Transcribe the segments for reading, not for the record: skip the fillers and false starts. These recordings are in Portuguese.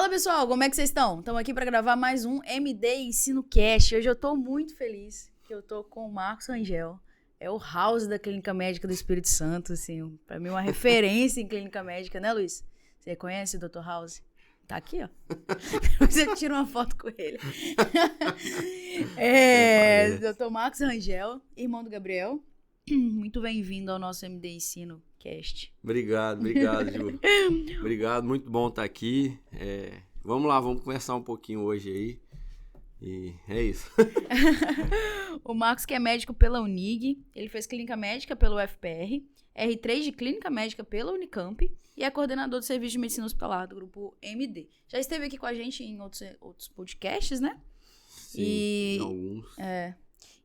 Fala pessoal, como é que vocês estão? Estamos aqui para gravar mais um MD Ensino Cast. Hoje eu tô muito feliz que eu tô com o Marcos Rangel. É o house da Clínica Médica do Espírito Santo, assim, para mim uma referência em clínica médica, né, Luiz? Você conhece o Dr. House? Tá aqui, ó. Você tira uma foto com ele. Dr. Marcos Rangel, irmão do Gabriel. Muito bem-vindo ao nosso MD Ensino Cast. Obrigado, Ju. Obrigado, muito bom estar aqui. Vamos lá, vamos conversar um pouquinho hoje aí. E é isso. O Marcos, que é médico pela Unig, ele fez clínica médica pelo UFPR, R3 de clínica médica pela Unicamp e é coordenador do serviço de medicina hospitalar do grupo MD. Já esteve aqui com a gente em outros podcasts, né? Sim, alguns.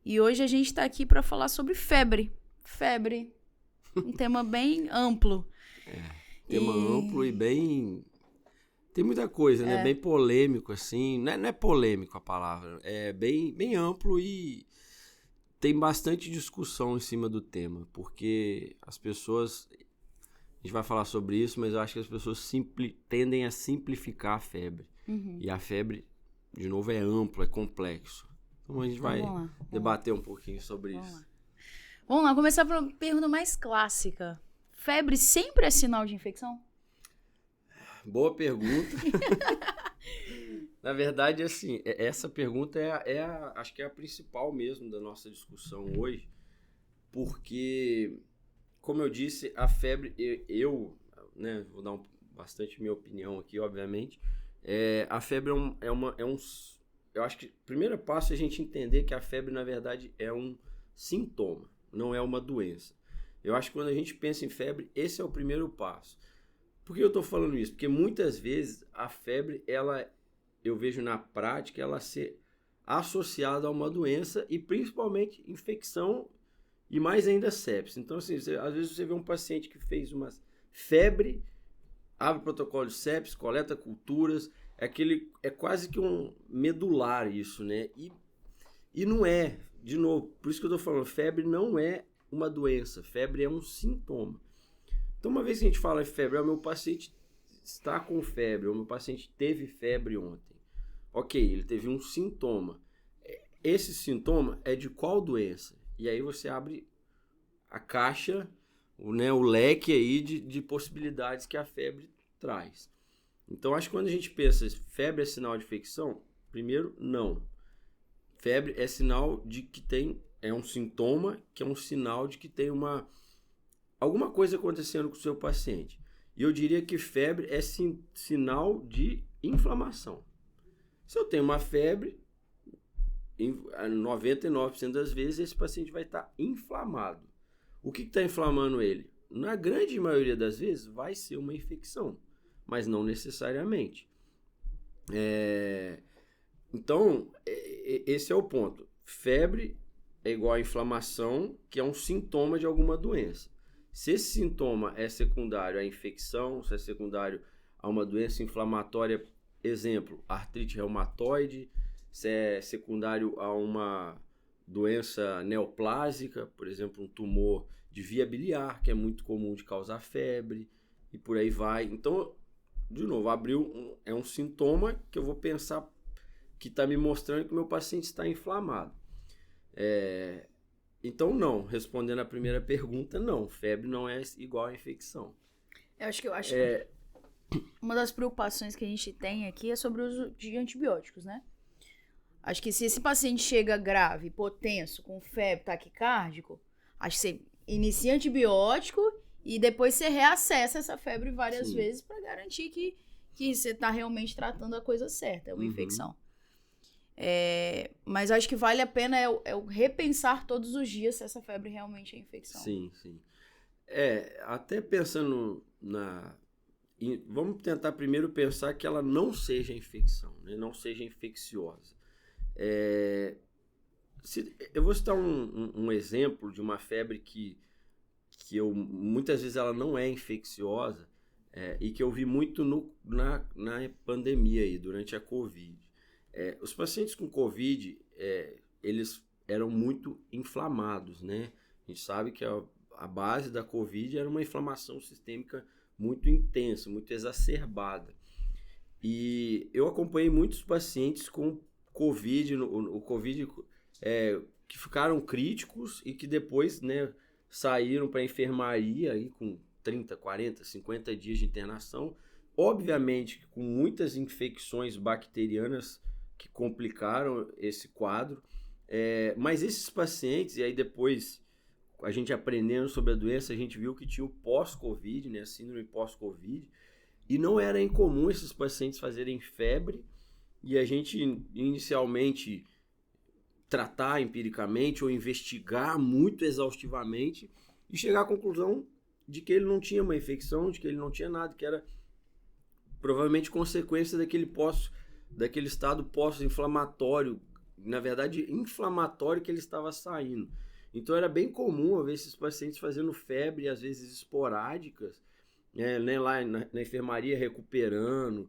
E hoje a gente está aqui para falar sobre febre. Febre, um tema bem amplo. Tema amplo e bem... Tem muita coisa, né? Bem polêmico, assim. Não é polêmico a palavra. É bem amplo e tem bastante discussão em cima do tema. Porque as pessoas... A gente vai falar sobre isso, mas eu acho que as pessoas tendem a simplificar a febre. Uhum. E a febre, de novo, é amplo, é complexo. Então a gente vai debater um pouquinho sobre isso. Vamos lá, começar por uma pergunta mais clássica. Febre sempre é sinal de infecção? Boa pergunta. Na verdade, assim, essa pergunta acho que é a principal mesmo da nossa discussão hoje, porque, como eu disse, a febre, né, vou dar bastante minha opinião aqui, obviamente, a febre eu acho que o primeiro passo é a gente entender que a febre, na verdade, é um sintoma, não é uma doença. Eu acho que quando a gente pensa em febre, esse é o primeiro passo. Por que eu estou falando isso? Porque muitas vezes a febre, eu vejo na prática ela ser associada a uma doença e principalmente infecção e mais ainda sepsis. Então, assim, às vezes você vê um paciente que fez uma febre, abre protocolo de sepsis, coleta culturas, é quase que um medular isso, né? E não é, de novo, por isso que eu estou falando, febre não é uma doença, febre é um sintoma. Então, uma vez que a gente fala em febre, o meu paciente está com febre, o meu paciente teve febre ontem. Ok, ele teve um sintoma. Esse sintoma é de qual doença? E aí você abre a caixa, o leque aí de possibilidades que a febre traz. Então, acho que quando a gente pensa febre é sinal de infecção, primeiro, não. Febre é sinal de que é um sintoma, que é um sinal de que tem alguma coisa acontecendo com o seu paciente. E eu diria que febre é sinal de inflamação. Se eu tenho uma febre, 99% das vezes esse paciente vai estar inflamado. O que está inflamando ele? Na grande maioria das vezes vai ser uma infecção, mas não necessariamente. Então, esse é o ponto. Febre é igual a inflamação, que é um sintoma de alguma doença. Se esse sintoma é secundário à infecção, se é secundário a uma doença inflamatória, exemplo, artrite reumatoide, se é secundário a uma doença neoplásica, por exemplo, um tumor de via biliar, que é muito comum de causar febre, e por aí vai. Então, de novo, é um sintoma que eu vou pensar que está me mostrando que o meu paciente está inflamado. Então, não. Respondendo a primeira pergunta, não. Febre não é igual a infecção. Eu acho que uma das preocupações que a gente tem aqui é sobre o uso de antibióticos, né? Acho que se esse paciente chega grave, hipotenso, com febre, taquicárdico, acho que você inicia antibiótico e depois você reacessa essa febre várias vezes para garantir que você está realmente tratando a coisa certa, é uma infecção. Mas acho que vale a pena repensar todos os dias se essa febre realmente é infecção. Sim. Até pensando vamos tentar primeiro pensar que ela não seja infecção, né? Não seja infecciosa. Eu vou citar um exemplo de uma febre que muitas vezes ela não é infecciosa e que eu vi muito na pandemia aí, durante a Covid. Os pacientes com Covid, eles eram muito inflamados, né? A gente sabe que a base da Covid era uma inflamação sistêmica muito intensa, muito exacerbada. E eu acompanhei muitos pacientes com Covid, o Covid que ficaram críticos e que depois, né, saíram para a enfermaria aí com 30, 40, 50 dias de internação. Obviamente, com muitas infecções bacterianas que complicaram esse quadro. Mas esses pacientes, e aí depois a gente aprendendo sobre a doença, a gente viu que tinha o pós-Covid, né, a síndrome pós-Covid, e não era incomum esses pacientes fazerem febre, e a gente inicialmente tratar empiricamente ou investigar muito exaustivamente e chegar à conclusão de que ele não tinha uma infecção, de que ele não tinha nada, que era provavelmente consequência daquele estado pós-inflamatório, na verdade inflamatório que ele estava saindo. Então era bem comum eu ver esses pacientes fazendo febre, às vezes esporádicas, né, lá na enfermaria recuperando,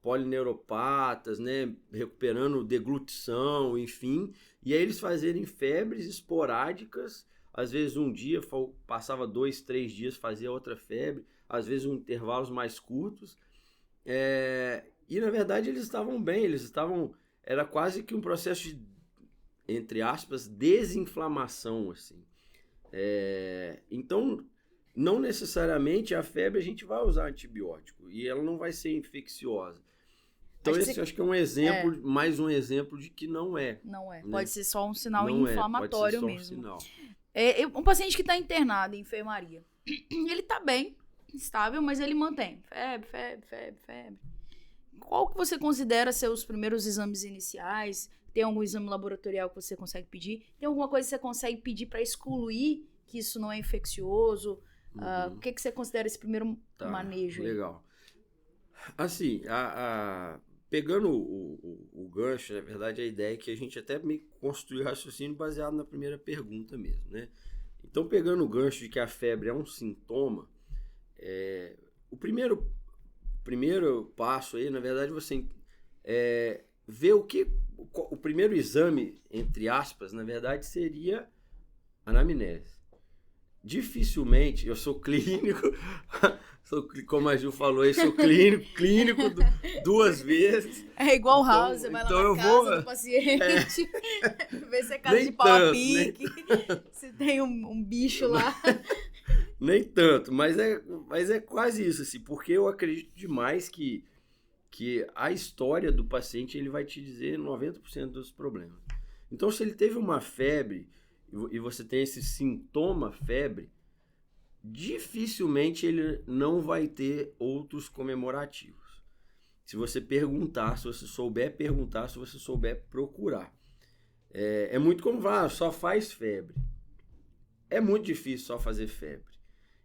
polineuropatas, né, recuperando deglutição, enfim, e aí eles fazerem febres esporádicas, às vezes um dia passava 2, 3 dias, fazia outra febre, às vezes em intervalos mais curtos, e na verdade eles estavam bem, era quase que um processo de, entre aspas, desinflamação, assim. Então, não necessariamente a febre a gente vai usar antibiótico e ela não vai ser infecciosa. Então, acho que é um exemplo, mais um exemplo de que não é. Não é. Né? Pode ser só um sinal não inflamatório pode ser só mesmo. Um sinal. Um paciente que está internado em enfermaria, ele está bem, estável, mas ele mantém febre. Qual que você considera ser os primeiros exames iniciais? Tem algum exame laboratorial que você consegue pedir? Tem alguma coisa que você consegue pedir para excluir que isso não é infeccioso? O que você considera esse primeiro manejo aí? Legal. Assim, pegando o gancho, na verdade, a ideia é que a gente até meio que construiu o raciocínio baseado na primeira pergunta mesmo, né? Então, pegando o gancho de que a febre é um sintoma, o primeiro passo aí, na verdade, você ver o primeiro exame, entre aspas, na verdade, seria a anamnese. Dificilmente, eu sou clínico, como a Ju falou, eu sou clínico 2 vezes. É igual o House, você vai lá na casa do paciente, ver se é casa de pau a pique, se tem um bicho lá. Nem tanto, mas é quase isso, assim, porque eu acredito demais que a história do paciente ele vai te dizer 90% dos problemas. Então, se ele teve uma febre e você tem esse sintoma febre, dificilmente ele não vai ter outros comemorativos. Se você perguntar, se você souber perguntar, se você souber procurar. É muito como só faz febre. É muito difícil só fazer febre.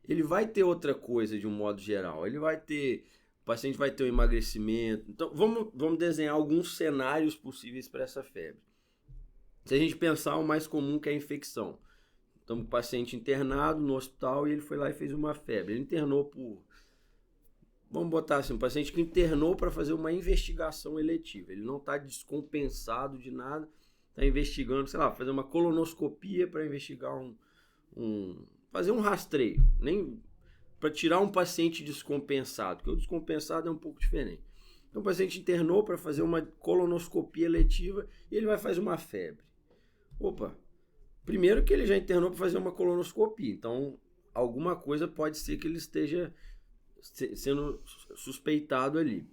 Ele vai ter outra coisa de um modo geral. O paciente vai ter um emagrecimento. Então, vamos desenhar alguns cenários possíveis para essa febre. Se a gente pensar o mais comum, que é a infecção. Então, o paciente internado no hospital e ele foi lá e fez uma febre. Ele internou vamos botar assim, um paciente que internou para fazer uma investigação eletiva. Ele não está descompensado de nada, está investigando, sei lá, fazer uma colonoscopia para investigar fazer um rastreio. Nem para tirar um paciente descompensado, porque o descompensado é um pouco diferente. Então, o paciente internou para fazer uma colonoscopia eletiva e ele vai fazer uma febre. Opa, primeiro que ele já internou para fazer uma colonoscopia, então alguma coisa pode ser que ele esteja sendo suspeitado ali.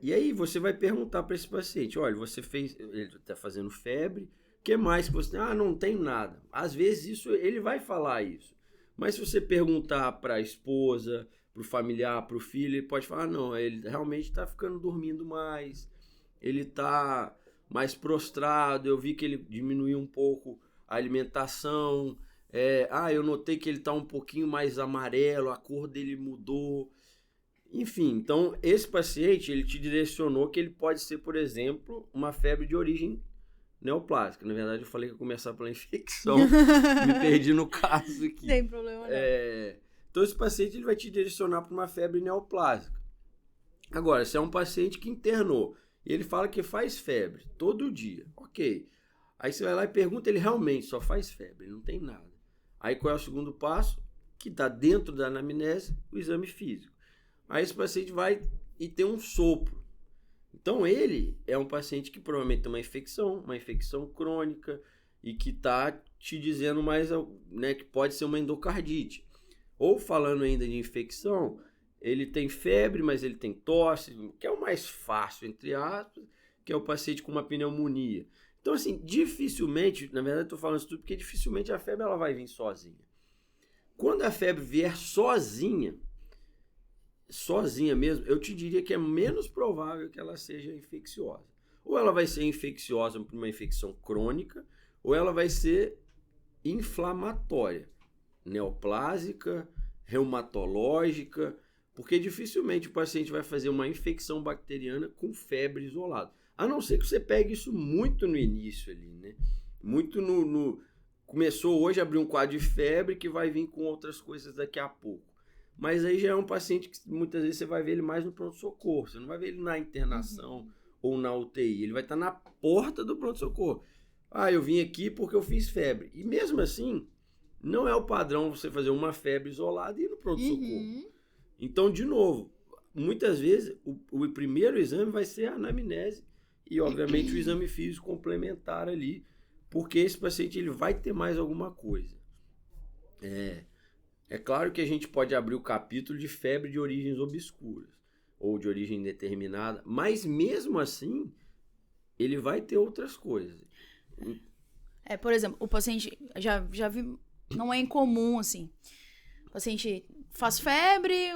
E aí você vai perguntar para esse paciente, olha, ele está fazendo febre, o que mais que você tem? Não tem nada. Às vezes ele vai falar isso, mas se você perguntar para a esposa, para o familiar, para o filho, ele pode falar, não, ele realmente está ficando dormindo mais, ele está mais prostrado, eu vi que ele diminuiu um pouco a alimentação, eu notei que ele está um pouquinho mais amarelo, a cor dele mudou, enfim. Então, esse paciente, ele te direcionou que ele pode ser, por exemplo, uma febre de origem neoplásica. Na verdade, eu falei que ia começar pela infecção, me perdi no caso aqui. Não tem problema não. Então, esse paciente ele vai te direcionar para uma febre neoplásica. Agora, se é um paciente que internou, e ele fala que faz febre todo dia, ok. Aí você vai lá e pergunta, ele realmente só faz febre, ele não tem nada. Aí qual é o segundo passo? Que está dentro da anamnese, o exame físico. Aí esse paciente vai e tem um sopro. Então ele é um paciente que provavelmente tem uma infecção crônica e que está te dizendo mais, né, que pode ser uma endocardite. Ou falando ainda de infecção, ele tem febre, mas ele tem tosse, que é o mais fácil, entre aspas, que é o paciente com uma pneumonia. Então, assim, dificilmente, na verdade eu estou falando isso tudo porque dificilmente a febre ela vai vir sozinha. Quando a febre vier sozinha mesmo, eu te diria que é menos provável que ela seja infecciosa. Ou ela vai ser infecciosa por uma infecção crônica, ou ela vai ser inflamatória, neoplásica, reumatológica, porque dificilmente o paciente vai fazer uma infecção bacteriana com febre isolada. A não ser que você pegue isso muito no início ali, né? Muito Começou hoje a abrir um quadro de febre que vai vir com outras coisas daqui a pouco. Mas aí já é um paciente que muitas vezes você vai ver ele mais no pronto-socorro. Você não vai ver ele na internação ou na UTI. Ele vai estar na porta do pronto-socorro. Ah, eu vim aqui porque eu fiz febre. E mesmo assim, não é o padrão você fazer uma febre isolada e ir no pronto-socorro. Então, de novo, muitas vezes o primeiro exame vai ser a anamnese e, obviamente, o exame físico complementar ali, porque esse paciente ele vai ter mais alguma coisa. É claro que a gente pode abrir o capítulo de febre de origens obscuras ou de origem indeterminada, mas mesmo assim, ele vai ter outras coisas. Por exemplo, o paciente, já vi, não é incomum, assim, o paciente faz febre,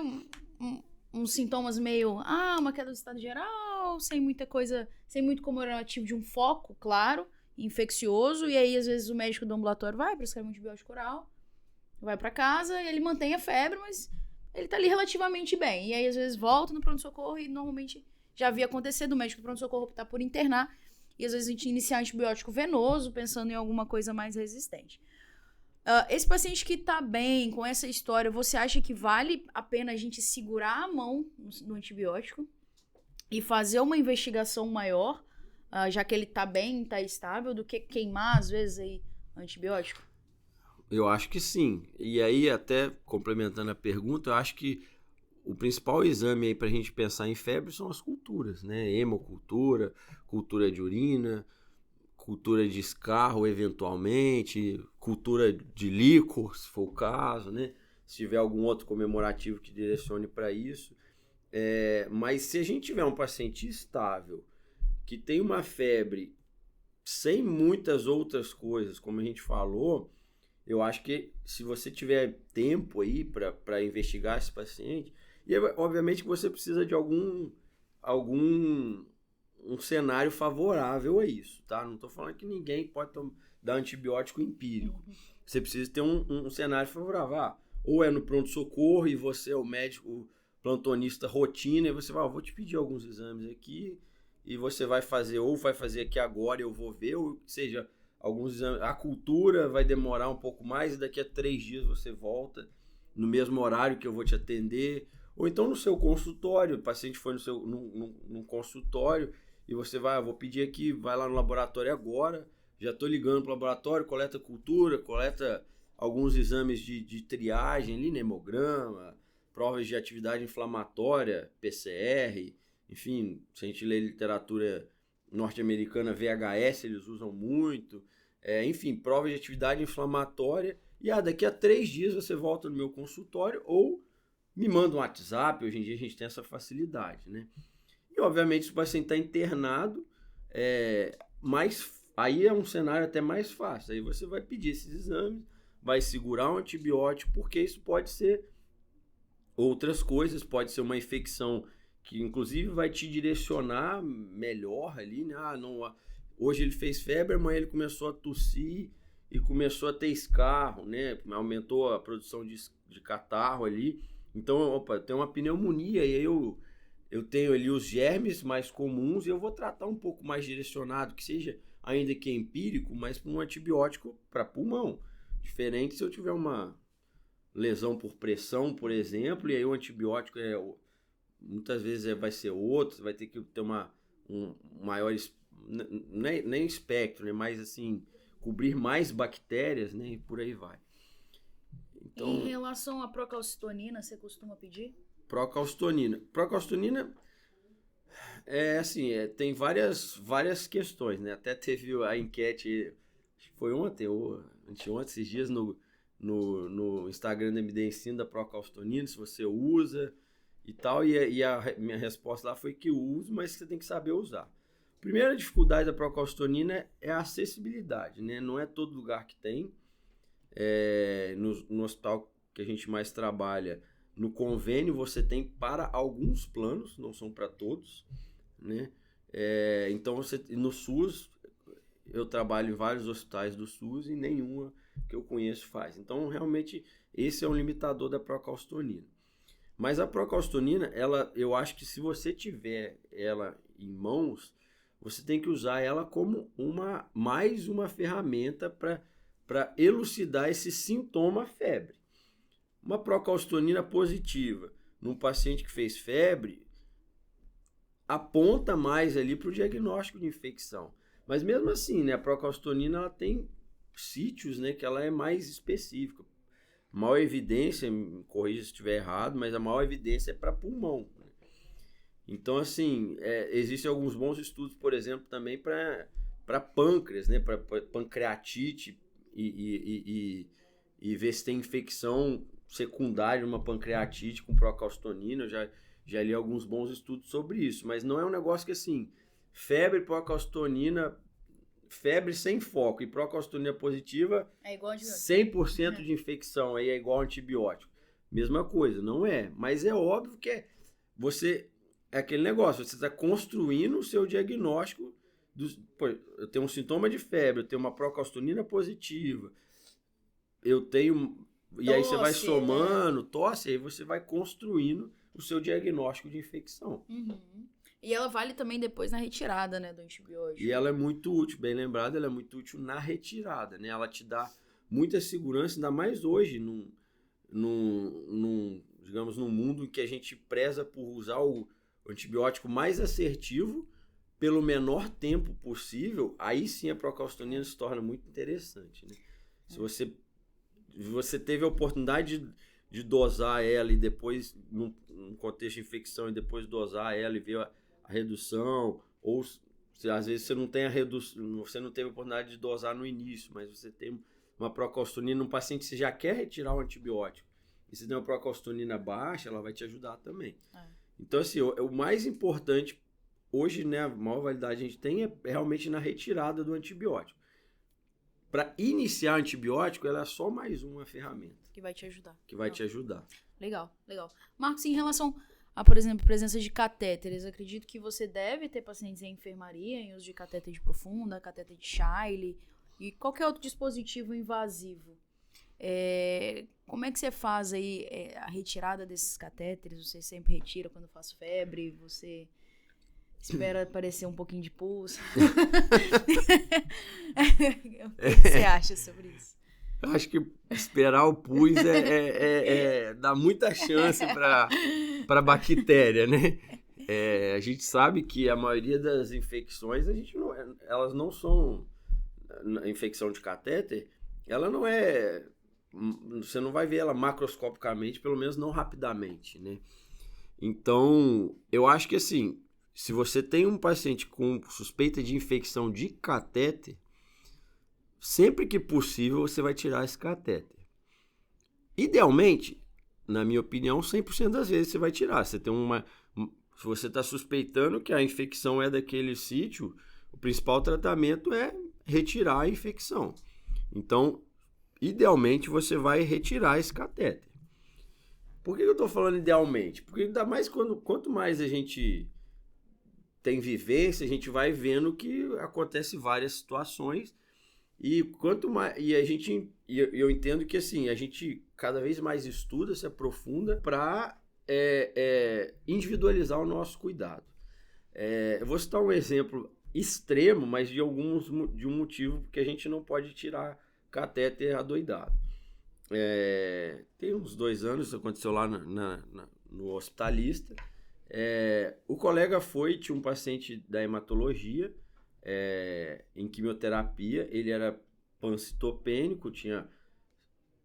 uns sintomas meio, uma queda do estado geral, sem muita coisa, sem muito comemorativo de um foco, claro, infeccioso, e aí às vezes o médico do ambulatório vai prescrever um antibiótico oral, vai pra casa e ele mantém a febre, mas ele tá ali relativamente bem. E aí, às vezes, volta no pronto-socorro e normalmente já havia acontecer do médico do pronto-socorro optar por internar e às vezes a gente iniciar antibiótico venoso pensando em alguma coisa mais resistente. Esse paciente que tá bem com essa história, você acha que vale a pena a gente segurar a mão no antibiótico e fazer uma investigação maior, já que ele tá bem, tá estável, do que queimar, às vezes, aí, antibiótico? Eu acho que sim. E aí, até complementando a pergunta, eu acho que o principal exame aí para a gente pensar em febre são as culturas, né? Hemocultura, cultura de urina, cultura de escarro, eventualmente, cultura de líquor, se for o caso, né? Se tiver algum outro comemorativo que direcione para isso. Mas se a gente tiver um paciente estável, que tem uma febre sem muitas outras coisas, como a gente falou, eu acho que se você tiver tempo aí para investigar esse paciente, e obviamente que você precisa de algum um cenário favorável a isso, tá? Não estou falando que ninguém pode dar antibiótico empírico. Você precisa ter um cenário favorável. Ou é no pronto-socorro e você é o médico plantonista rotina e você vai, vou te pedir alguns exames aqui e você vai fazer, ou vai fazer aqui agora e eu vou ver, ou seja, alguns exames, a cultura vai demorar um pouco mais e daqui a 3 dias você volta no mesmo horário que eu vou te atender, ou então no seu consultório, o paciente foi num consultório e você vai, vou pedir aqui, vai lá no laboratório agora, já estou ligando para o laboratório, coleta cultura, coleta alguns exames de triagem ali, hemograma, provas de atividade inflamatória, PCR, enfim, se a gente lê literatura norte-americana, VHS, eles usam muito, enfim, provas de atividade inflamatória, e daqui a 3 dias você volta no meu consultório ou me manda um WhatsApp, hoje em dia a gente tem essa facilidade, né? E obviamente se o paciente está internado, aí é um cenário até mais fácil, aí você vai pedir esses exames, vai segurar um antibiótico, porque isso pode ser outras coisas, pode ser uma infecção que inclusive vai te direcionar melhor ali, né? Hoje ele fez febre, amanhã ele começou a tossir e começou a ter escarro, né? Aumentou a produção de catarro ali. Então, tem uma pneumonia e aí eu tenho ali os germes mais comuns e eu vou tratar um pouco mais direcionado, que seja ainda que empírico, mas para um antibiótico para pulmão. Diferente se eu tiver uma lesão por pressão, por exemplo, e aí o antibiótico muitas vezes vai ser outro, você vai ter que ter um maior, nem espectro, né? Mas assim, cobrir mais bactérias, né? E por aí vai. Então, em relação à procalcitonina, você costuma pedir? Procalcitonina, Assim, tem várias questões, né? Até teve a enquete, acho que foi ontem ou anteontem, esses dias, no Instagram da MD Ensino da Procalcitonin, se você usa e tal, e a minha resposta lá foi que uso, mas você tem que saber usar. A primeira dificuldade da procalcitonina é a acessibilidade, né? Não é todo lugar que tem. No hospital que a gente mais trabalha, no convênio você tem para alguns planos, não são para todos, né? Então no SUS, eu trabalho em vários hospitais do SUS e nenhuma que eu conheço faz. Então realmente esse é um limitador da procalcitonina. Mas a procalcitonina, eu acho que se você tiver ela em mãos, você tem que usar ela como mais uma ferramenta para elucidar esse sintoma febre. Uma procalcitonina positiva num paciente que fez febre aponta mais ali para o diagnóstico de infecção. Mas mesmo assim, né, a procalcitonina ela tem sítios, né, que ela é mais específica. Maior evidência, me corrija se estiver errado, mas a maior evidência é para pulmão. Então, assim, existem alguns bons estudos, por exemplo, também para pâncreas, né, para pancreatite e ver se tem infecção secundária numa pancreatite com procalcitonina. Eu já li alguns bons estudos sobre isso, mas não é um negócio que, assim, febre, procalcitonina, febre sem foco e procalcitonina positiva, é igual antibiótico. 100% de infecção, aí é igual antibiótico. Mesma coisa, não é. Mas é óbvio que é aquele negócio, você está construindo o seu diagnóstico. Eu tenho um sintoma de febre, eu tenho uma procalcitonina positiva, eu tenho... E aí você vai somando, tosse, aí você vai construindo o seu diagnóstico de infecção. Uhum. E ela vale também depois na retirada, né, do antibiótico. E ela é muito útil, bem lembrado, ela é muito útil na retirada, né? Ela te dá muita segurança, ainda mais hoje, digamos, num mundo em que a gente preza por usar o antibiótico mais assertivo pelo menor tempo possível. Aí sim a procalcitonina se torna muito interessante, né? Se você teve a oportunidade de dosar ela e depois, num contexto de infecção, e depois dosar ela e ver a redução, ou se às vezes você não tem você não teve a oportunidade de dosar no início, mas você tem uma procalcitonina num paciente que você já quer retirar o antibiótico, e se tem uma procalcitonina baixa, ela vai te ajudar também. Então, assim, o mais importante hoje, né, a maior validade que a gente tem é realmente na retirada do antibiótico. Para iniciar antibiótico, ela é só mais uma ferramenta. Que vai te ajudar. Te ajudar. Legal. Marcos, em relação a, por exemplo, presença de catéteres, acredito que você deve ter pacientes em enfermaria, em uso de catéter de profunda, catéter de Shiley e qualquer outro dispositivo invasivo. Como é que você faz aí a retirada desses catéteres? Você sempre retira quando faz febre? Você espera aparecer um pouquinho de pulso? O que você acha sobre isso? Eu acho que esperar o pus dá muita chance para bactéria, né? A gente sabe que a maioria das infecções, elas não são... A infecção de catéter, ela não é... Você não vai ver ela macroscopicamente, pelo menos não rapidamente, né? Então, eu acho que assim, se você tem um paciente com suspeita de infecção de catéter, sempre que possível você vai tirar esse catéter. Idealmente, na minha opinião, 100% das vezes você vai tirar. Se você está suspeitando que a infecção é daquele sítio, o principal tratamento é retirar a infecção. Então, idealmente, você vai retirar esse catéter. Por que eu estou falando idealmente? Porque ainda mais quanto mais a gente tem vivência, a gente vai vendo que acontece várias situações e quanto mais eu entendo que assim a gente cada vez mais estuda, se aprofunda para individualizar o nosso cuidado. Eu vou citar um exemplo extremo, mas de um motivo que a gente não pode tirar catéter adoidado. Tem uns 2 anos, isso aconteceu lá no Hospitalista. O colega tinha um paciente da hematologia em quimioterapia, ele era pancitopênico, tinha,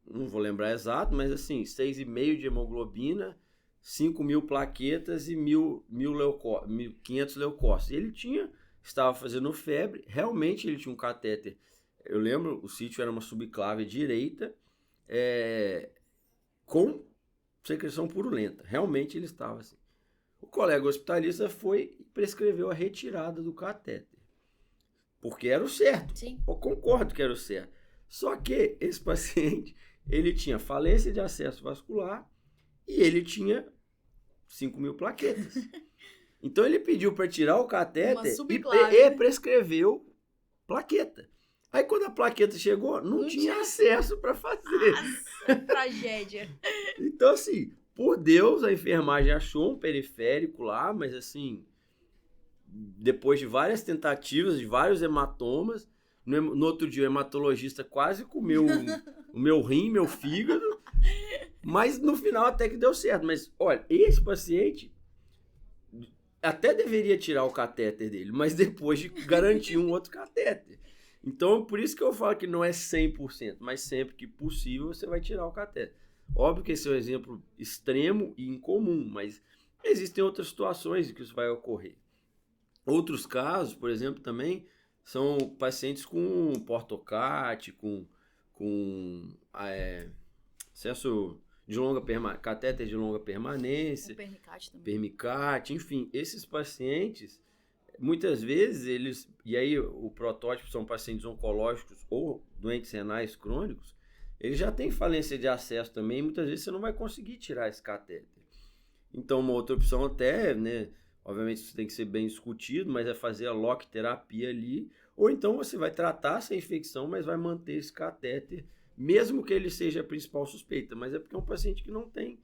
não vou lembrar exato, mas assim, 6,5 de hemoglobina, 5.000 plaquetas e 1.500 leucócitos. Ele estava fazendo febre, realmente ele tinha um catéter. Eu lembro, o sítio era uma subclave direita, com secreção purulenta. Realmente ele estava assim. O colega hospitalista foi e prescreveu a retirada do catéter. Porque era o certo. Sim. Eu concordo que era o certo. Só que esse paciente, ele tinha falência de acesso vascular e ele tinha 5.000 plaquetas. Então ele pediu para tirar o catéter e prescreveu plaqueta. Aí quando a plaqueta chegou, não tinha acesso para fazer. Nossa, tragédia. Então assim, por Deus, a enfermagem achou um periférico lá, mas assim, depois de várias tentativas, de vários hematomas, no outro dia o hematologista quase comeu o meu rim, meu fígado, mas no final até que deu certo. Mas olha, esse paciente até deveria tirar o catéter dele, mas depois de garantir um outro catéter. Então, por isso que eu falo que não é 100%, mas sempre que possível você vai tirar o catéter. Óbvio que esse é um exemplo extremo e incomum, mas existem outras situações em que isso vai ocorrer. Outros casos, por exemplo, também são pacientes com portocate, com acesso de catéter de longa permanência, permicate, enfim, esses pacientes, muitas vezes e aí o protótipo são pacientes oncológicos ou doentes renais crônicos, eles já têm falência de acesso também, muitas vezes você não vai conseguir tirar esse catéter. Então, uma outra opção até, né, obviamente isso tem que ser bem discutido, mas é fazer a lock terapia ali, ou então você vai tratar essa infecção, mas vai manter esse catéter, mesmo que ele seja a principal suspeita, mas é porque é um paciente que não tem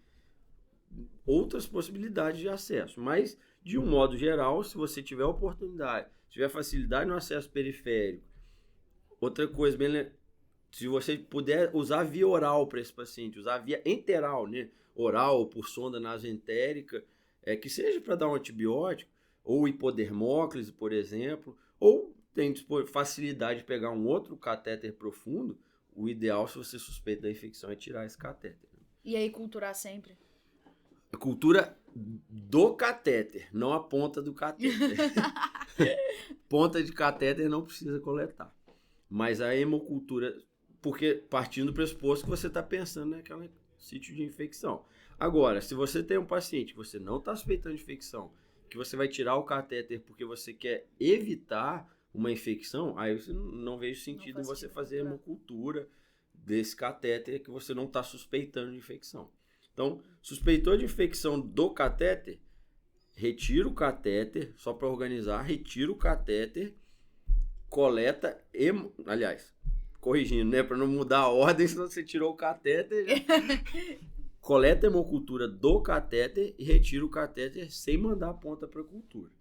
outras possibilidades de acesso. Mas, de um modo geral, se você tiver oportunidade, tiver facilidade no acesso periférico, outra coisa, se você puder usar via oral para esse paciente, usar via enteral, né? Oral, por sonda nasoentérica, que seja para dar um antibiótico, ou hipodermóclise, por exemplo, ou tem facilidade de pegar um outro catéter profundo, o ideal, se você suspeita da infecção, é tirar esse catéter. E aí culturar sempre? A cultura do catéter, não a ponta do catéter. Ponta de catéter não precisa coletar. Mas a hemocultura, porque partindo do pressuposto que você está pensando naquele sítio de infecção. Agora, se você tem um paciente que você não está suspeitando de infecção, que você vai tirar o catéter porque você quer evitar uma infecção, aí você não vejo sentido em você fazer hemocultura desse catéter que você não está suspeitando de infecção. Então, suspeitou de infecção do catéter, retira o catéter, só para organizar, retira o catéter, coleta, corrigindo, né, para não mudar a ordem, senão você tirou o catéter, coleta a hemocultura do catéter e retira o catéter sem mandar a ponta para a cultura.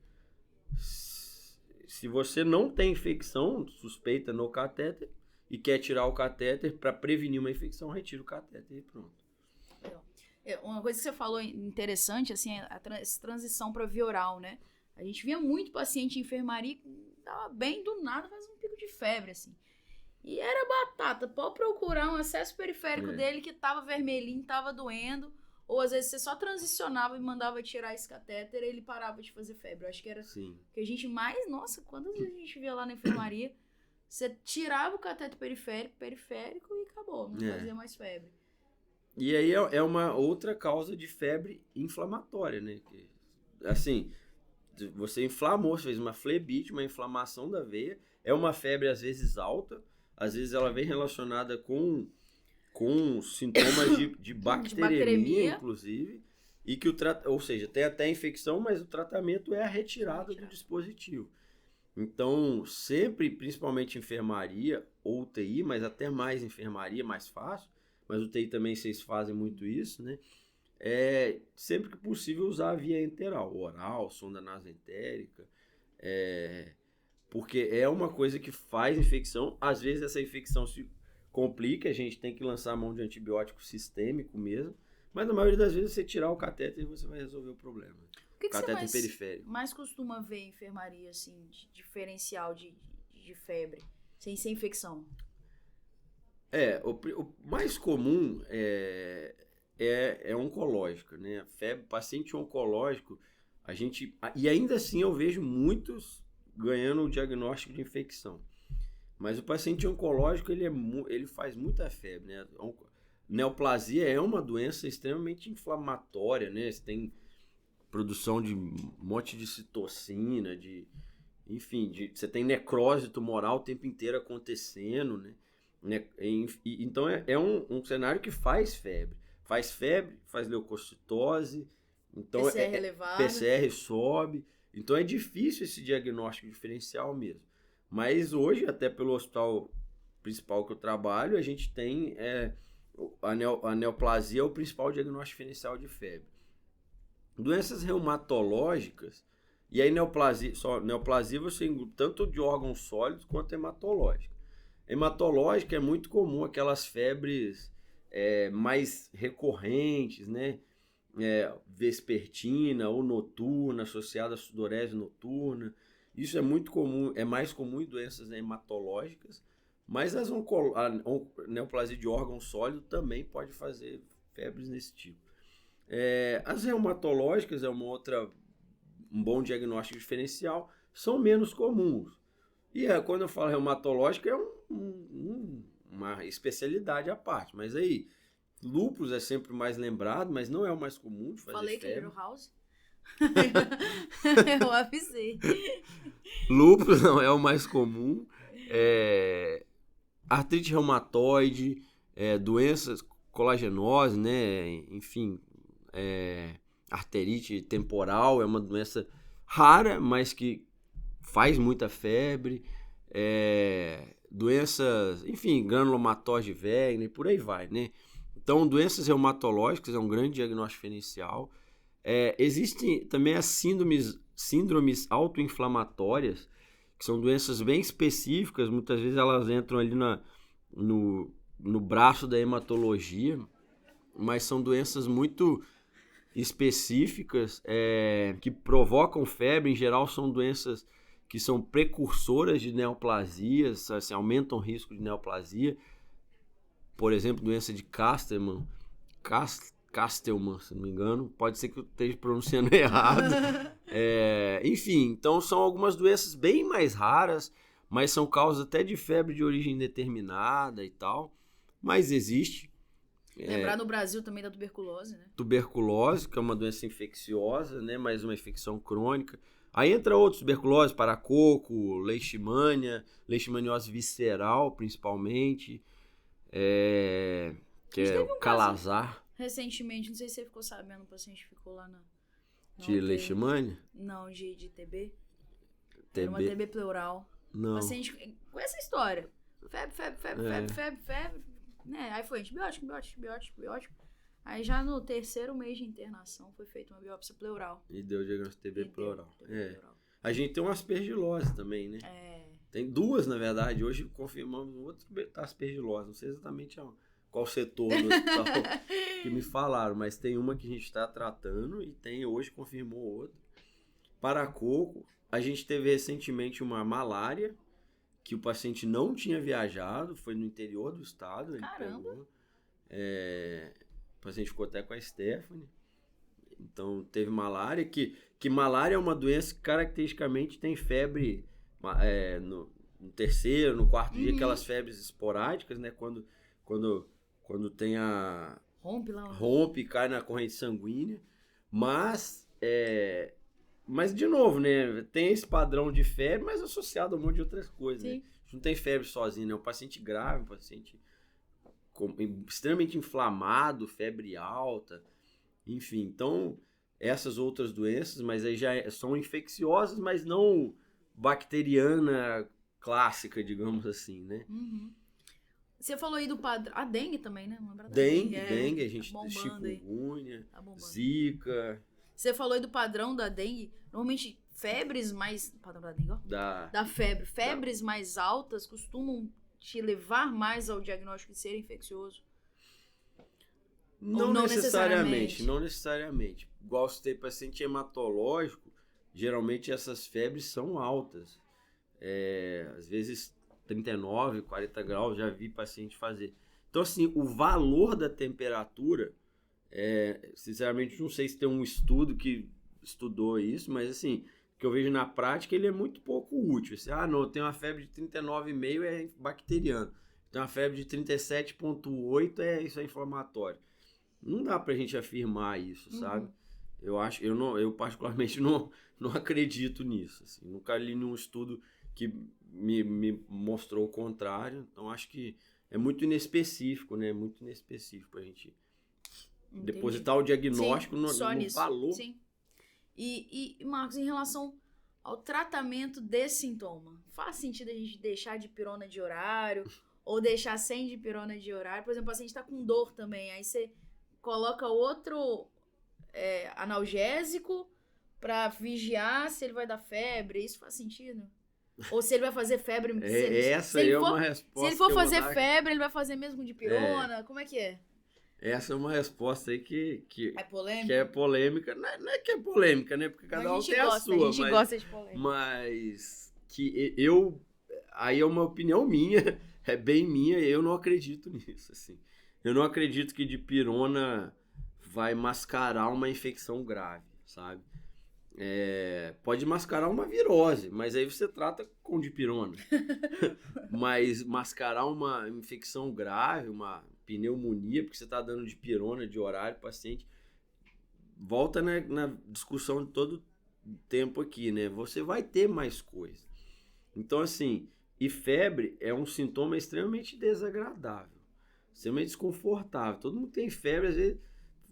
Se você não tem infecção suspeita no catéter e quer tirar o catéter para prevenir uma infecção, retira o catéter e pronto. Uma coisa que você falou interessante, assim, essa transição para via oral, né? A gente via muito paciente em enfermaria que tava bem do nada, faz um pico de febre, assim. E era batata, pode procurar um acesso periférico dele que tava vermelhinho, tava doendo, ou às vezes você só transicionava e mandava tirar esse catéter e ele parava de fazer febre. Eu acho que era o que a gente mais... Nossa, quantas vezes a gente via lá na enfermaria, você tirava o catéter periférico e acabou, não fazia mais febre. E aí é uma outra causa de febre inflamatória, né? Que, assim, você inflamou, você fez uma flebite, uma inflamação da veia, é uma febre às vezes alta, às vezes ela vem relacionada com sintomas de bacteremia, inclusive, e que ou seja, tem até infecção, mas o tratamento é a retirada do dispositivo. Então, sempre, principalmente enfermaria ou UTI, mas até mais enfermaria, mais fácil, mas UTI também vocês fazem muito isso, né? Sempre que possível usar a via enteral, oral, sonda nasoentérica, porque é uma coisa que faz infecção. Às vezes essa infecção se complica, a gente tem que lançar a mão de antibiótico sistêmico mesmo, mas na maioria das vezes você tirar o catéter e você vai resolver o problema. O que catéter você periférico. mais costuma ver em enfermaria, assim, de diferencial de febre, sem ser infecção? O mais comum é é oncológica, né? Febre, paciente oncológico, e ainda assim eu vejo muitos ganhando o diagnóstico de infecção. Mas o paciente oncológico, ele faz muita febre, né? Neoplasia é uma doença extremamente inflamatória, né? Você tem produção de um monte de citocina, você tem necrose tumoral o tempo inteiro acontecendo, né? Então é um cenário que faz febre. Faz febre, faz leucocitose, então PCR elevado. PCR sobe. Então é difícil esse diagnóstico diferencial mesmo. Mas hoje, até pelo hospital principal que eu trabalho, a gente tem a neoplasia é o principal diagnóstico diferencial de febre. Doenças reumatológicas, e aí neoplasia você engloba tanto de órgãos sólidos quanto hematológica. Hematológica é muito comum aquelas febres mais recorrentes, né? Vespertina ou noturna, associada à sudorese noturna. Isso é muito comum, é mais comum em doenças hematológicas, mas a neoplasia de órgão sólido também pode fazer febres desse tipo. As reumatológicas um bom diagnóstico diferencial, são menos comuns. E quando eu falo reumatológica, é uma especialidade à parte. Mas aí, lúpus é sempre mais lembrado, mas não é o mais comum de fazer Falei febre. que era o House. Eu avisei. Lúpus não é o mais comum. Artrite reumatoide, doenças colagenose, né? Enfim, arterite temporal é uma doença rara, mas que faz muita febre. Doenças, enfim, granulomatose de Wegener, por aí vai, né? Então, doenças reumatológicas é um grande diagnóstico diferencial. Existem também as síndromes autoinflamatórias, que são doenças bem específicas, muitas vezes elas entram ali no braço da hematologia, mas são doenças muito específicas que provocam febre. Em geral, são doenças que são precursoras de neoplasias, assim, aumentam o risco de neoplasia. Por exemplo, doença de Castleman, se não me engano, pode ser que eu esteja pronunciando errado. Enfim, então são algumas doenças bem mais raras, mas são causas até de febre de origem indeterminada e tal, mas existe. Lembrar no Brasil também da tuberculose, né? Tuberculose, que é uma doença infecciosa, né? Mas uma infecção crônica. Aí entra outros, tuberculose, paracoco, leishmaniose visceral, principalmente, que é o calazar. Recentemente, não sei se você ficou sabendo, um paciente ficou lá na... De leishmania? Não, de TB. TB. Era uma TB pleural. Não. Paciente com essa história. Febre. Né? Aí foi antibiótico. Aí já no 3º mês de internação foi feita uma biópsia pleural. E deu o diagnóstico de TB pleural. A gente tem uma aspergilose também, né? Tem duas, na verdade. Hoje confirmamos outro aspergilose. Não sei exatamente qual setor do hospital que me falaram, mas tem uma que a gente está tratando e hoje confirmou outra. Paracoco, a gente teve recentemente uma malária, que o paciente não tinha viajado, foi no interior do estado. Caramba! O paciente ficou até com a Stephanie. Então, teve malária, que malária é uma doença que caracteristicamente tem febre no 3º, no 4º dia, aquelas febres esporádicas, né? Quando tem rompe e cai na corrente sanguínea. Mas, de novo, né? Tem esse padrão de febre, mas associado a um monte de outras coisas, né? A gente não tem febre sozinho, né? Um paciente grave, um paciente extremamente inflamado, febre alta, enfim. Então, essas outras doenças, mas aí já são infecciosas, mas não bacteriana clássica, digamos assim, né? Você falou aí do padrão. A dengue também, né? Dengue, a gente tem chikungunya, zika. Você falou aí do padrão da dengue. Normalmente, febres mais... Padrão da dengue, ó. Da febre. Febres mais altas costumam te levar mais ao diagnóstico de ser infeccioso? Não necessariamente. Igual se tem paciente hematológico, geralmente essas febres são altas. Às vezes 39, 40 graus, já vi paciente fazer. Então, assim, o valor da temperatura Sinceramente, não sei se tem um estudo que estudou isso, mas assim, o que eu vejo na prática, ele é muito pouco útil. Assim, não, tem uma febre de 39,5 é bacteriano. Tem uma febre de 37,8 isso é inflamatório. Não dá pra gente afirmar isso, sabe? Eu particularmente não acredito nisso. Assim. Nunca li nenhum estudo que me mostrou o contrário. Então, acho que é muito inespecífico, né? Muito inespecífico pra gente depositar o diagnóstico no valor. Sim. E, Marcos, em relação ao tratamento desse sintoma, faz sentido a gente deixar dipirona de horário ou deixar sem dipirona de horário? Por exemplo, o paciente está com dor também, aí você coloca outro analgésico para vigiar se ele vai dar febre, isso faz sentido? Ou se ele vai fazer febre... Essa é uma resposta. Se ele for fazer febre, ele vai fazer mesmo dipirona? Como é que é? Essa é uma resposta aí que é polêmica. Que é polêmica. Não é que é polêmica, né? Porque cada um tem a sua. A gente gosta de polêmica. Mas que aí é uma opinião minha, é bem minha, e eu não acredito nisso, assim. Eu não acredito que dipirona vai mascarar uma infecção grave, sabe? Pode mascarar uma virose, mas aí você trata com dipirona. Mas mascarar uma infecção grave, uma pneumonia, porque você está dando dipirona de horário para paciente, volta na discussão de todo tempo aqui, né? Você vai ter mais coisa. Então, assim, e febre é um sintoma extremamente desagradável, extremamente desconfortável. Todo mundo tem febre, às vezes,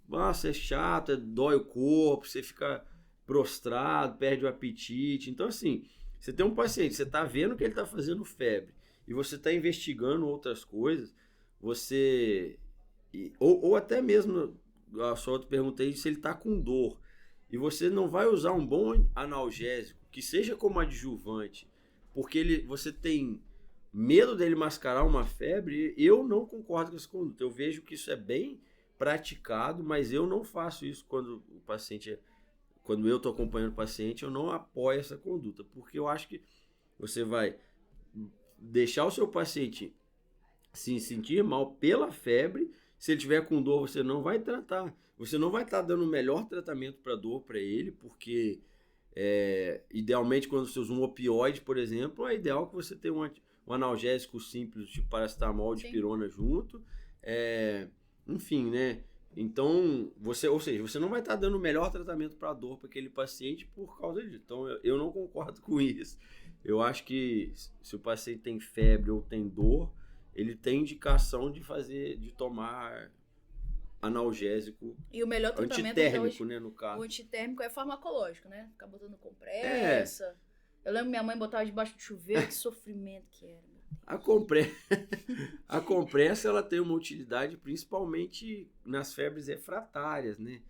nossa, é chato, dói o corpo, você fica prostrado, perde o apetite. Então, assim, você tem um paciente, você está vendo que ele está fazendo febre e você está investigando outras coisas, ou até mesmo, a sua outra pergunta aí, se ele está com dor, e você não vai usar um bom analgésico, que seja como adjuvante, porque você tem medo dele mascarar uma febre, eu não concordo com essa conduta. Eu vejo que isso é bem praticado, mas eu não faço isso quando eu estou acompanhando o paciente, eu não apoio essa conduta, porque eu acho que você vai deixar o seu paciente se sentir mal pela febre. Se ele tiver com dor, você não vai tratar. Você não vai estar dando o melhor tratamento para dor para ele, porque idealmente quando você usa um opioide, por exemplo, é ideal que você tenha um analgésico simples, tipo paracetamol, dipirona junto. Enfim, né? Então, você não vai estar dando o melhor tratamento para dor para aquele paciente por causa disso. Então, eu não concordo com isso. Eu acho que se o paciente tem febre ou tem dor, ele tem indicação de tomar analgésico. E o melhor tratamento antitérmico, né, no caso. O antitérmico é farmacológico, né? Ficar botando compressa. Eu lembro minha mãe botava debaixo do chuveiro, que sofrimento que era. A compressa, ela tem uma utilidade principalmente nas febres refratárias, né?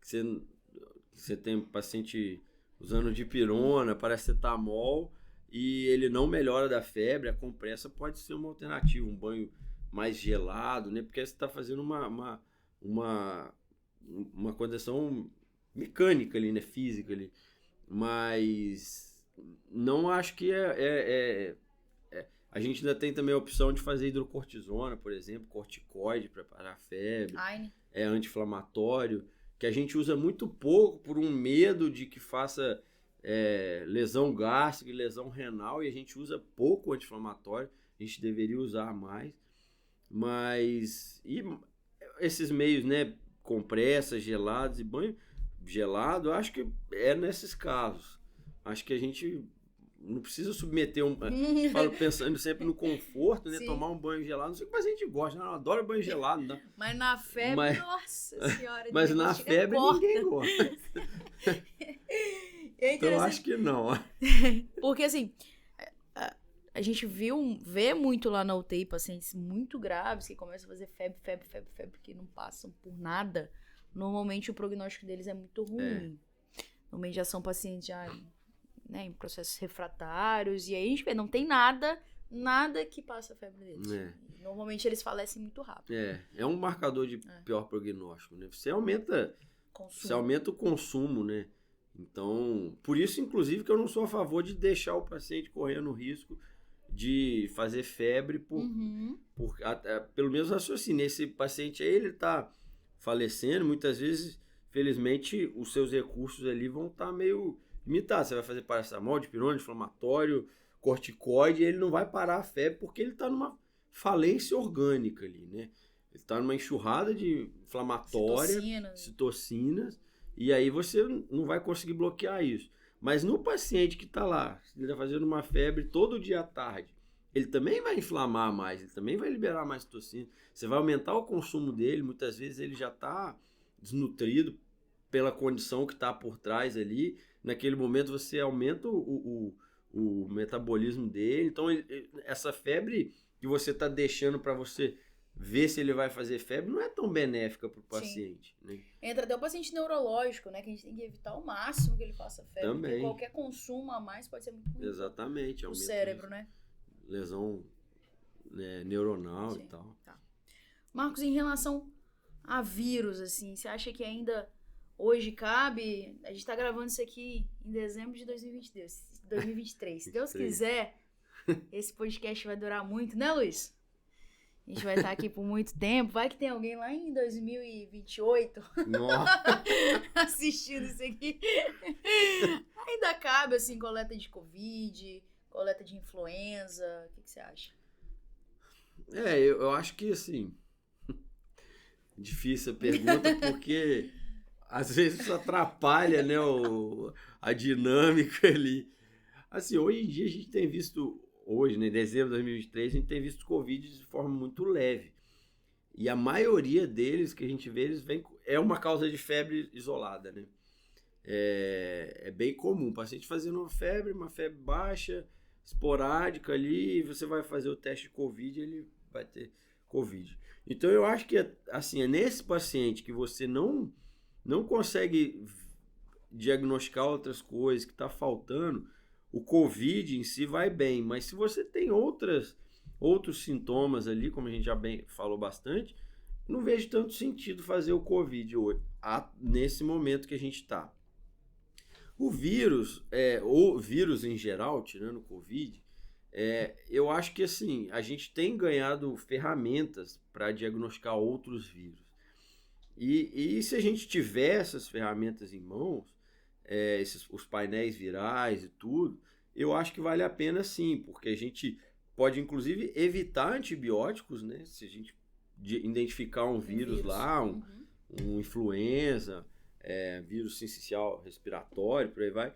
Você tem paciente usando dipirona, paracetamol, e ele não melhora da febre. A compressa pode ser uma alternativa, um banho mais gelado, né? Porque você está fazendo uma condição mecânica ali, né? Física ali. Mas não acho que a gente ainda tem também a opção de fazer hidrocortisona, por exemplo, corticoide para parar a febre. É anti-inflamatório, que a gente usa muito pouco por um medo de que faça lesão gástrica e lesão renal, e a gente usa pouco anti-inflamatório, a gente deveria usar mais. Mas esses meios, né, compressas, gelados e banho gelado, eu acho que é nesses casos. Acho que a gente não precisa submeter falo pensando sempre no conforto, né? Sim. Tomar um banho gelado. Não sei o que a gente gosta, né? Eu adoro banho gelado. Né? Mas na febre, nossa senhora. Mas na febre ninguém gosta. Então eu acho que não. Porque assim, a gente vê muito lá na UTI pacientes muito graves que começam a fazer febre, que não passam por nada. Normalmente o prognóstico deles é muito ruim. Normalmente já são pacientes né, em processos refratários, e aí a gente vê, não tem nada que passa a febre deles. Normalmente eles falecem muito rápido. É um marcador de pior prognóstico, né? Você aumenta o consumo, né? Então, por isso, inclusive, que eu não sou a favor de deixar o paciente correndo o risco de fazer febre pelo menos raciocínio. Esse paciente aí, ele tá falecendo, muitas vezes, felizmente, os seus recursos ali vão estar meio limitados. Você vai fazer paracetamol, dipirona, inflamatório, corticoide, e ele não vai parar a febre porque ele está numa falência orgânica ali, né? Ele está numa enxurrada de inflamatória, citocinas, e aí você não vai conseguir bloquear isso. Mas no paciente que está lá, ele está fazendo uma febre todo dia à tarde, ele também vai inflamar mais, ele também vai liberar mais citocina. Você vai aumentar o consumo dele, muitas vezes ele já está desnutrido pela condição que está por trás ali. Naquele momento você aumenta o metabolismo dele. Então essa febre que você está deixando para você ver se ele vai fazer febre não é tão benéfica para o paciente. Né? Entra até o paciente neurológico, né? Que a gente tem que evitar ao máximo que ele faça febre. Também. Porque qualquer consumo a mais pode ser muito ruim. Exatamente. O cérebro, né? Lesão, né, neuronal. Sim. E tal. Tá. Marcos, em relação a vírus, assim, você acha que ainda hoje cabe? A gente tá gravando isso aqui em dezembro de 2023. Se Deus quiser, esse podcast vai durar muito, né, Luiz? A gente vai estar aqui por muito tempo. Vai que tem alguém lá em 2028 assistindo isso aqui. Ainda cabe, assim, coleta de Covid, coleta de influenza. O que você acha? Eu acho que, assim, difícil a pergunta, porque às vezes isso atrapalha, né, a dinâmica ali. Assim, hoje em dia a gente tem visto... Hoje, né, em dezembro de 2023, a gente tem visto Covid de forma muito leve. E a maioria deles, que a gente vê, é uma causa de febre isolada, né? É bem comum. O paciente fazendo uma febre baixa, esporádica ali, e você vai fazer o teste de Covid, ele vai ter Covid. Então, eu acho que, assim, é nesse paciente que você não consegue diagnosticar outras coisas, que está faltando... O Covid em si vai bem, mas se você tem outros sintomas ali, como a gente já bem falou bastante, não vejo tanto sentido fazer o Covid hoje, nesse momento que a gente está. O vírus em geral, tirando o Covid, eu acho que assim, a gente tem ganhado ferramentas para diagnosticar outros vírus. E se a gente tiver essas ferramentas em mãos, os painéis virais e tudo, eu acho que vale a pena sim, porque a gente pode inclusive evitar antibióticos, né? Se a gente identificar um vírus lá, um influenza, vírus sincicial respiratório, por aí vai.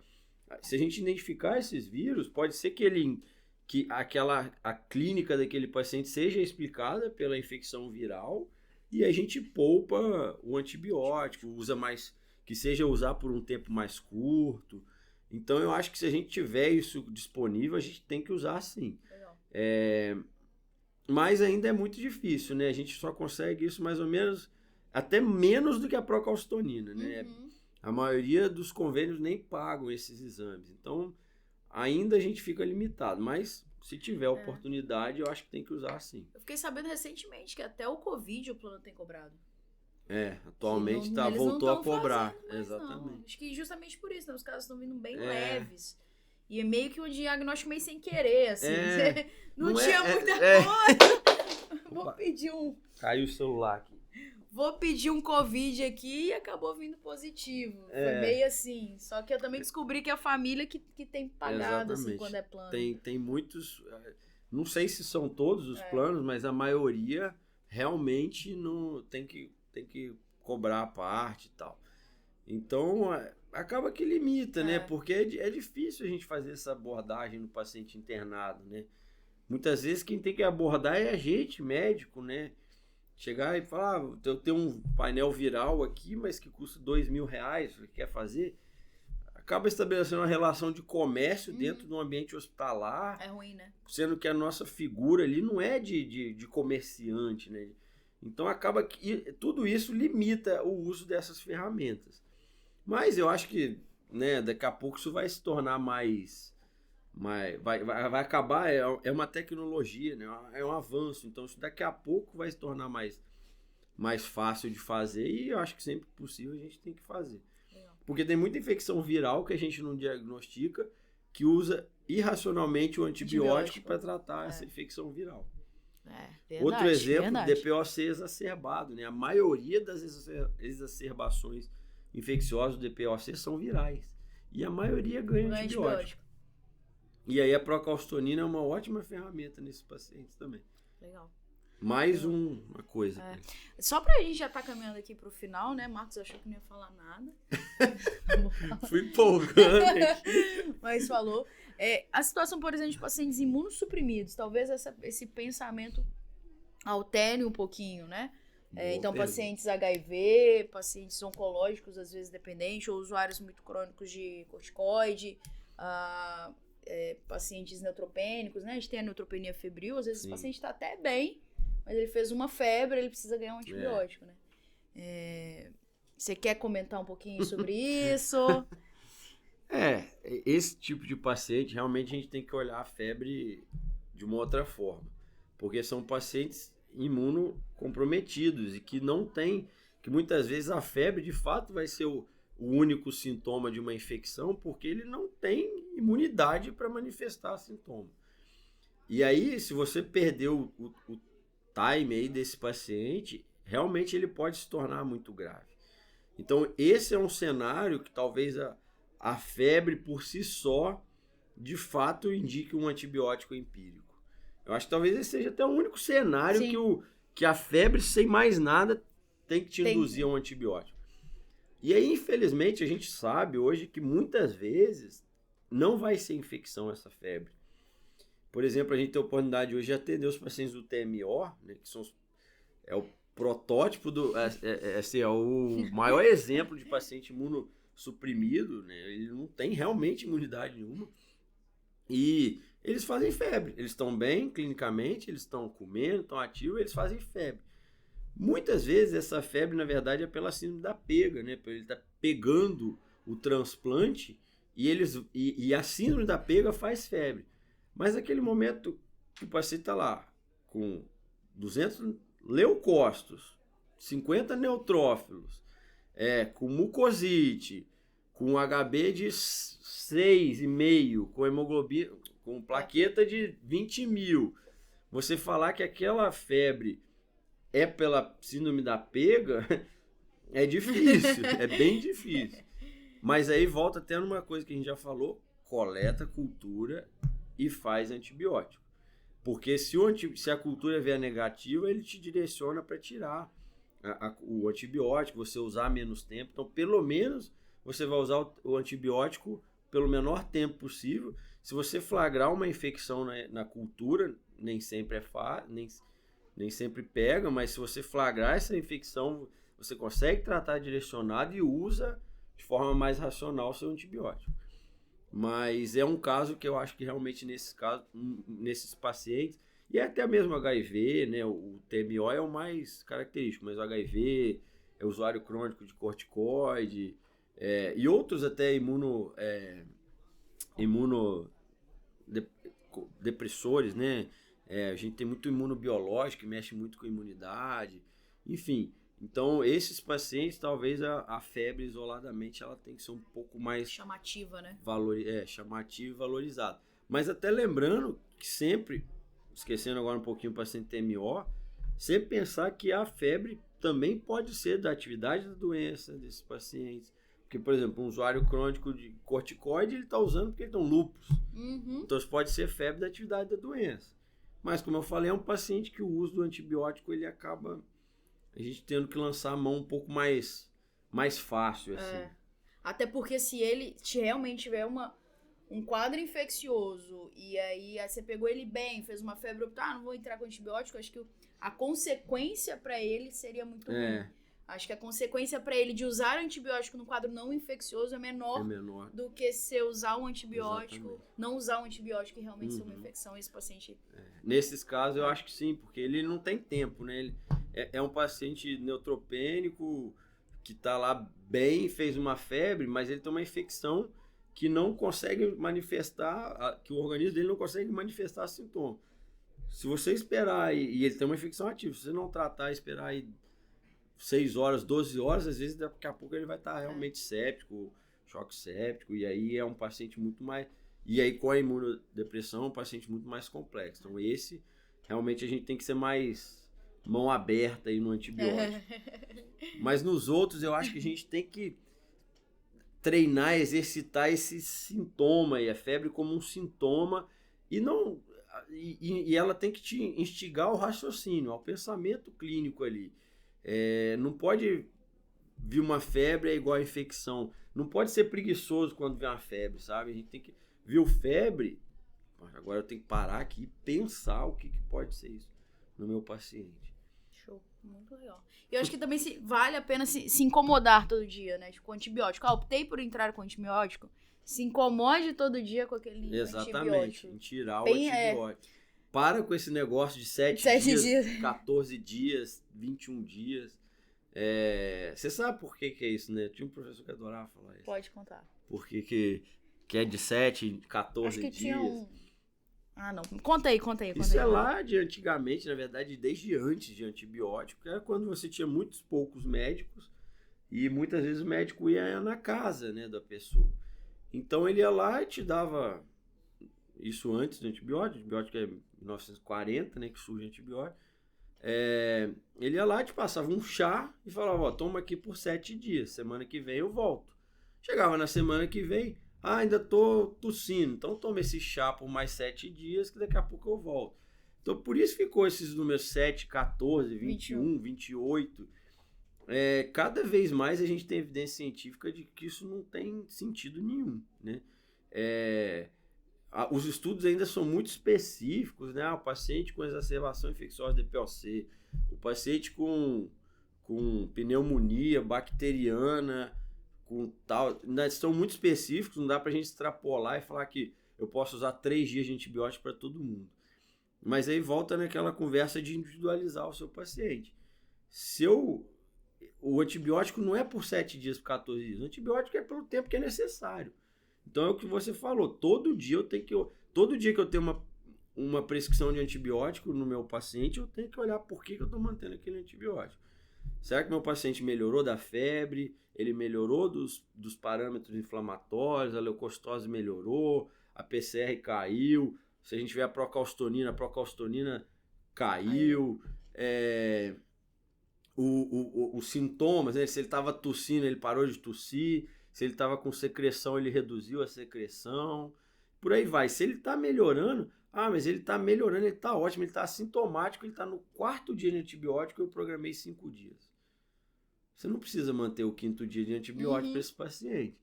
Se a gente identificar esses vírus, pode ser que a clínica daquele paciente seja explicada pela infecção viral e a gente poupa o antibiótico, usa mais... que seja usar por um tempo mais curto. Então, eu acho que se a gente tiver isso disponível, a gente tem que usar sim. Mas ainda é muito difícil, né? A gente só consegue isso mais ou menos, até menos do que a procalcitonina, né? A maioria dos convênios nem pagam esses exames. Então, ainda a gente fica limitado. Mas, se tiver oportunidade, eu acho que tem que usar sim. Eu fiquei sabendo recentemente que até o Covid o plano tem cobrado. Atualmente voltou a cobrar. Exatamente. Não. Acho que justamente por isso, né? Os casos estão vindo bem leves. E é meio que um diagnóstico meio sem querer, assim. Não tinha muita coisa. Vou pedir Caiu o celular aqui. Vou pedir um Covid aqui e acabou vindo positivo. Foi meio assim. Só que eu também descobri que é a família que tem pagado, assim, quando é plano. Tem muitos... Não sei se são todos os planos, mas a maioria realmente não tem que cobrar a parte e tal. Então, acaba que limita, né? Porque é difícil a gente fazer essa abordagem no paciente internado, né? Muitas vezes quem tem que abordar é a gente, médico, né? Chegar e falar, eu tenho um painel viral aqui, mas que custa R$2.000, quer fazer? Acaba estabelecendo uma relação de comércio dentro de um ambiente hospitalar. É ruim, né? Sendo que a nossa figura ali não é de comerciante, né? Então acaba que tudo isso limita o uso dessas ferramentas. Mas eu acho que, né, daqui a pouco isso vai se tornar mais vai acabar, é uma tecnologia, né? É um avanço. Então isso daqui a pouco vai se tornar mais fácil de fazer e eu acho que sempre possível a gente tem que fazer. Porque tem muita infecção viral que a gente não diagnostica, que usa irracionalmente o antibiótico para tratar essa infecção viral. Verdade, Outro exemplo, verdade. DPOC exacerbado, né? A maioria das exacerbações infecciosas do DPOC são virais. E a maioria ganha antibiótico. E aí a procalcitonina é uma ótima ferramenta nesses pacientes também. Legal. Mais uma coisa. Só pra gente já tá caminhando aqui pro final, né? Marcos achou que não ia falar nada. Fui empolgando. Mas falou. A situação, por exemplo, de pacientes imunossuprimidos, talvez esse pensamento altere um pouquinho, né? Então, pacientes HIV, pacientes oncológicos, às vezes dependentes, ou usuários muito crônicos de corticoide, pacientes neutropênicos, né? A gente tem a neutropenia febril, às vezes o paciente tá até bem, mas ele fez uma febre, ele precisa ganhar um antibiótico, né? Você quer comentar um pouquinho sobre isso? Esse tipo de paciente, realmente a gente tem que olhar a febre de uma outra forma. Porque são pacientes imunocomprometidos e que não tem, que muitas vezes a febre de fato vai ser o único sintoma de uma infecção, porque ele não tem imunidade para manifestar sintoma. E aí, se você perdeu o time aí desse paciente, realmente ele pode se tornar muito grave. Então, esse é um cenário que talvez a febre por si só, de fato, indique um antibiótico empírico. Eu acho que talvez esse seja até o único cenário que a febre, sem mais nada, tem que te induzir a um antibiótico. E aí, infelizmente, a gente sabe hoje que muitas vezes não vai ser infecção essa febre. Por exemplo, a gente tem a oportunidade hoje de atender os pacientes do TMO, né, que são o protótipo é o maior exemplo de paciente imunossuprimido, né? Ele não tem realmente imunidade nenhuma. E eles fazem febre. Eles estão bem clinicamente, eles estão comendo, estão ativos, eles fazem febre. Muitas vezes essa febre, na verdade, é pela síndrome da pega, né? Ele está pegando o transplante e a síndrome da pega faz febre. Mas naquele momento que o paciente está lá com 200 leucócitos, 50 neutrófilos, com mucosite, com HB de 6,5, com hemoglobina, com plaqueta de 20 mil, você falar que aquela febre é pela síndrome da pega, é difícil, é bem difícil. Mas aí volta até numa coisa que a gente já falou, coleta, cultura e faz antibiótico. Porque se a cultura vier negativa, ele te direciona para tirar o antibiótico, você usar menos tempo. Então, pelo menos, você vai usar o antibiótico pelo menor tempo possível. Se você flagrar uma infecção na cultura, nem sempre nem sempre pega, mas se você flagrar essa infecção, você consegue tratar direcionado e usa de forma mais racional o seu antibiótico. Mas é um caso que eu acho que realmente nesses pacientes, e até mesmo HIV, né, o TMO é o mais característico, mas o HIV, é usuário crônico de corticoide, e outros até imunodepressores, né? A gente tem muito imunobiológico que mexe muito com a imunidade, enfim. Então, esses pacientes, talvez a febre isoladamente ela tem que ser um pouco mais chamativa, né? Chamativa e valorizada. Mas até lembrando que sempre, esquecendo agora um pouquinho o paciente TMO, sempre pensar que a febre também pode ser da atividade da doença desses pacientes. Porque, por exemplo, um usuário crônico de corticoide, ele está usando porque ele tem um lúpus. Uhum. Então, isso pode ser febre da atividade da doença. Mas, como eu falei, é um paciente que o uso do antibiótico, ele acaba a gente tendo que lançar a mão um pouco mais fácil, assim. Até porque se ele realmente tiver um quadro infeccioso e aí você pegou ele bem, fez uma febre, não vou entrar com antibiótico, acho que a consequência para ele seria muito ruim. Acho que a consequência para ele de usar antibiótico no quadro não infeccioso é menor do que se usar um antibiótico, exatamente, não usar um antibiótico e realmente ser uma infecção. Esse paciente... Nesses casos eu acho que sim, porque ele não tem tempo, né? Ele é um paciente neutropênico que está lá bem, fez uma febre, mas ele tem uma infecção que não consegue manifestar, que o organismo dele não consegue manifestar sintoma. Se você esperar, e ele tem uma infecção ativa, se você não tratar e esperar aí 6 horas, 12 horas, às vezes daqui a pouco ele vai estar realmente séptico, choque séptico, e aí é um paciente muito mais... E aí com a imunodepressão é um paciente muito mais complexo. Então esse realmente a gente tem que ser mais mão aberta aí no antibiótico. Mas nos outros eu acho que a gente tem que treinar, exercitar esse sintoma aí, a febre como um sintoma, e ela tem que te instigar ao raciocínio, ao pensamento clínico ali. Não pode vir uma febre é igual a infecção. Não pode ser preguiçoso quando vem uma febre, sabe? A gente tem que ver febre. Agora eu tenho que parar aqui e pensar o que pode ser isso no meu paciente. Show, muito legal. Eu acho que também vale a pena se incomodar todo dia, né? Tipo, com antibiótico. Optei por entrar com antibiótico. Se incomode todo dia com aquele antibiótico. Exatamente, em tirar o antibiótico. Para com esse negócio de 7 dias, 14 dias, 21 dias. Você sabe por que é isso, né? Tinha um professor que adorava falar isso. Pode contar. Por que é de 7, 14 dias. Tinha Ah, não. Conta aí. Isso é lá de antigamente, na verdade, desde antes de antibiótico, que era quando você tinha muitos poucos médicos e muitas vezes o médico ia na casa, né, da pessoa. Então ele ia lá e te dava isso antes do antibiótico. O antibiótico é 1940, né, que surge o antibiótico. Ele ia lá, te passava um chá e falava, toma aqui por 7 dias, semana que vem eu volto. Chegava na semana que vem, ainda tô tossindo, então toma esse chá por mais 7 dias que daqui a pouco eu volto. Então por isso ficou esses números 7, 14, 21, 28. Cada vez mais a gente tem evidência científica de que isso não tem sentido nenhum, né? Os estudos ainda são muito específicos, né? O paciente com exacerbação infecciosa de DPOC, o paciente com pneumonia bacteriana, com tal, ainda são muito específicos, não dá pra gente extrapolar e falar que eu posso usar 3 dias de antibiótico para todo mundo. Mas aí volta naquela conversa de individualizar o seu paciente. O antibiótico não é por 7 dias, por 14 dias, o antibiótico é pelo tempo que é necessário. Então é o que você falou, todo dia que eu tenho uma prescrição de antibiótico no meu paciente, eu tenho que olhar por que eu estou mantendo aquele antibiótico. Será que meu paciente melhorou da febre, ele melhorou dos parâmetros inflamatórios, a leucocitose melhorou, a PCR caiu, se a gente tiver a procalcitonina caiu, os sintomas, né? Se ele estava tossindo, ele parou de tossir. Se ele estava com secreção, ele reduziu a secreção. Por aí vai. Se ele está melhorando, mas ele está melhorando, ele está ótimo, ele está assintomático, ele está no 4º dia de antibiótico, eu programei 5 dias. Você não precisa manter o 5º dia de antibiótico para esse paciente.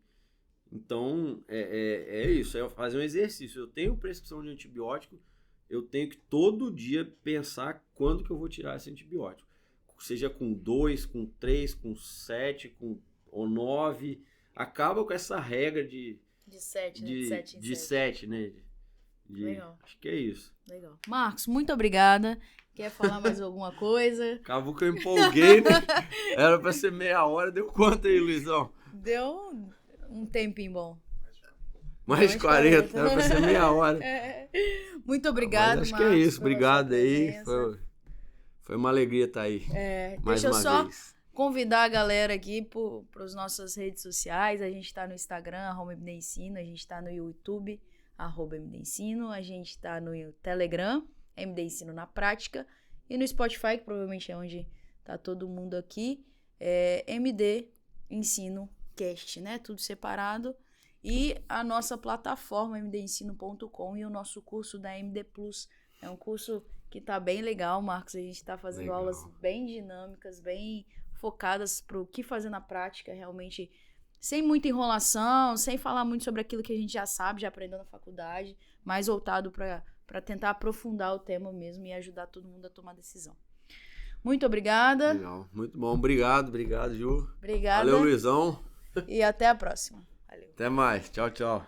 Então, é isso, é fazer um exercício. Eu tenho prescrição de antibiótico, eu tenho que todo dia pensar quando que eu vou tirar esse antibiótico. Seja com 2, com 3, com 7, ou 9... Acaba com essa regra de 7, né? De 7, né? Legal. Acho que é isso. Legal. Marcos, muito obrigada. Quer falar mais alguma coisa? Acabou que eu empolguei, né? Era pra ser meia hora. Deu quanto aí, Luizão? Deu um tempinho bom. Mais 40. Era pra ser meia hora. Muito obrigado, Marcos. Acho que é isso. Obrigado aí. Foi uma alegria estar aí. Mais uma vez. Convidar a galera aqui para as nossas redes sociais. A gente está no Instagram, @MDEnsino, a gente está no YouTube, @MDEnsino, a gente está no Telegram, MDEnsino na prática, e no Spotify, que provavelmente é onde está todo mundo aqui, MD Ensino Cast, né? Tudo separado. E a nossa plataforma, mdensino.com, e o nosso curso da MD Plus. É um curso que está bem legal, Marcos. A gente está fazendo aulas bem dinâmicas, bem focadas para o que fazer na prática, realmente, sem muita enrolação, sem falar muito sobre aquilo que a gente já sabe, já aprendeu na faculdade, mais voltado para tentar aprofundar o tema mesmo e ajudar todo mundo a tomar decisão. Muito obrigada. Legal, muito bom. Obrigado, Ju. Obrigada. Valeu, Luizão. E até a próxima. Valeu. Até mais. Tchau, tchau.